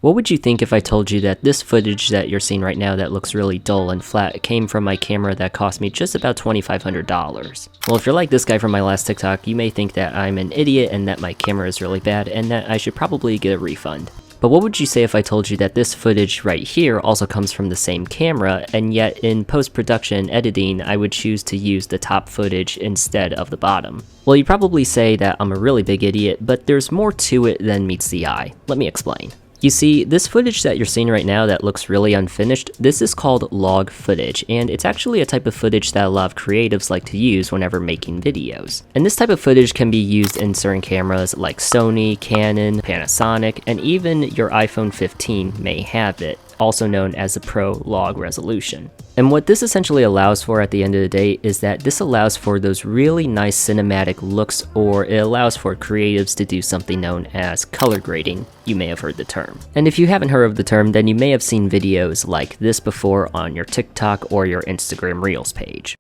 What would you think if I told you that this footage that you're seeing right now that looks really dull and flat came from my camera that cost me just about $2,500? Well, if you're like this guy from my last TikTok, you may think that I'm an idiot and that my camera is really bad and that I should probably get a refund. But what would you say if I told you that this footage right here also comes from the same camera, and yet in post-production editing I would choose to use the top footage instead of the bottom? Well, you'd probably say that I'm a really big idiot, but there's more to it than meets the eye. Let me explain. You see, this footage that you're seeing right now that looks really unfinished, this is called log footage, and it's actually a type of footage that a lot of creatives like to use whenever making videos. And this type of footage can be used in certain cameras like Sony, Canon, Panasonic, and even your iPhone 15 may have it, also known as the Pro Log Resolution. And what this essentially allows for at the end of the day is that this allows for those really nice cinematic looks, or it allows for creatives to do something known as color grading. You may have heard the term. And if you haven't heard of the term, then you may have seen videos like this before on your TikTok or your Instagram Reels page.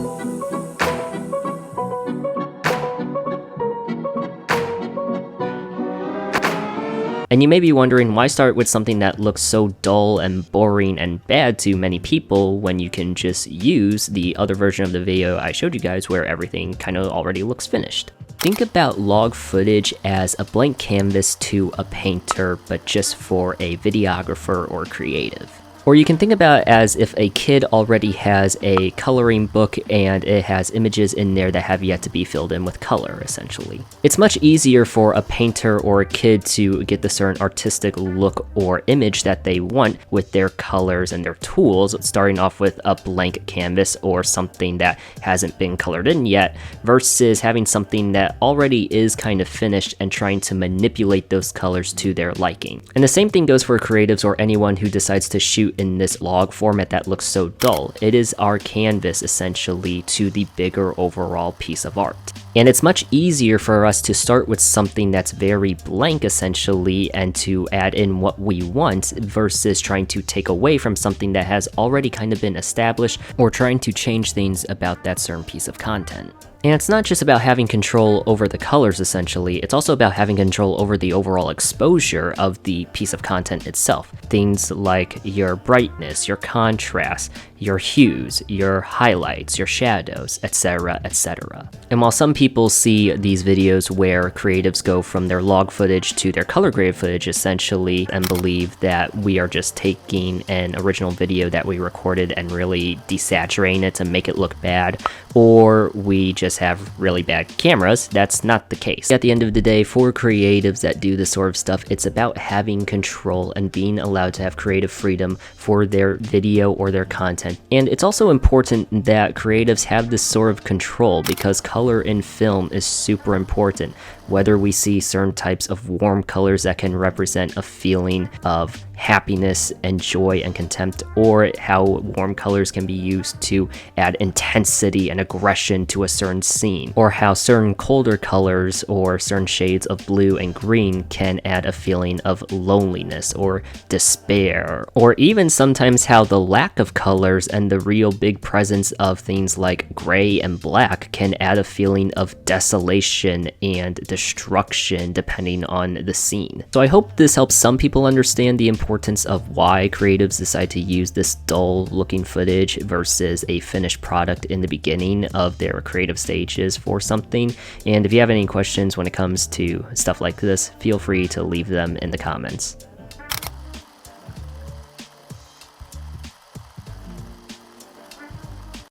And you may be wondering, why start with something that looks so dull and boring and bad to many people when you can just use the other version of the video I showed you guys where everything kind of already looks finished. Think about log footage as a blank canvas to a painter, but just for a videographer or creative. Or you can think about it as if a kid already has a coloring book and it has images in there that have yet to be filled in with color, essentially. It's much easier for a painter or a kid to get the certain artistic look or image that they want with their colors and their tools, starting off with a blank canvas or something that hasn't been colored in yet, versus having something that already is kind of finished and trying to manipulate those colors to their liking. And the same thing goes for creatives or anyone who decides to shoot in this log format that looks so dull. It is our canvas essentially to the bigger overall piece of art. And it's much easier for us to start with something that's very blank essentially and to add in what we want versus trying to take away from something that has already kind of been established or trying to change things about that certain piece of content. And it's not just about having control over the colors essentially, it's also about having control over the overall exposure of the piece of content itself. Things like your brightness, your contrast, your hues, your highlights, your shadows, etc, etc. And while some people see these videos where creatives go from their log footage to their color graded footage essentially and believe that we are just taking an original video that we recorded and really desaturating it to make it look bad, or we just have really bad cameras, that's not the case. At the end of the day, for creatives that do this sort of stuff, it's about having control and being allowed to have creative freedom for their video or their content. And it's also important that creatives have this sort of control because color in film is super important. Whether we see certain types of warm colors that can represent a feeling of happiness and joy and contempt, or how warm colors can be used to add intensity and aggression to a certain scene, or how certain colder colors or certain shades of blue and green can add a feeling of loneliness or despair, or even sometimes how the lack of colors and the real big presence of things like gray and black can add a feeling of desolation and destruction depending on the scene. So I hope this helps some people understand the importance of why creatives decide to use this dull looking footage versus a finished product in the beginning of their creative stages for something. And if you have any questions when it comes to stuff like this, feel free to leave them in the comments.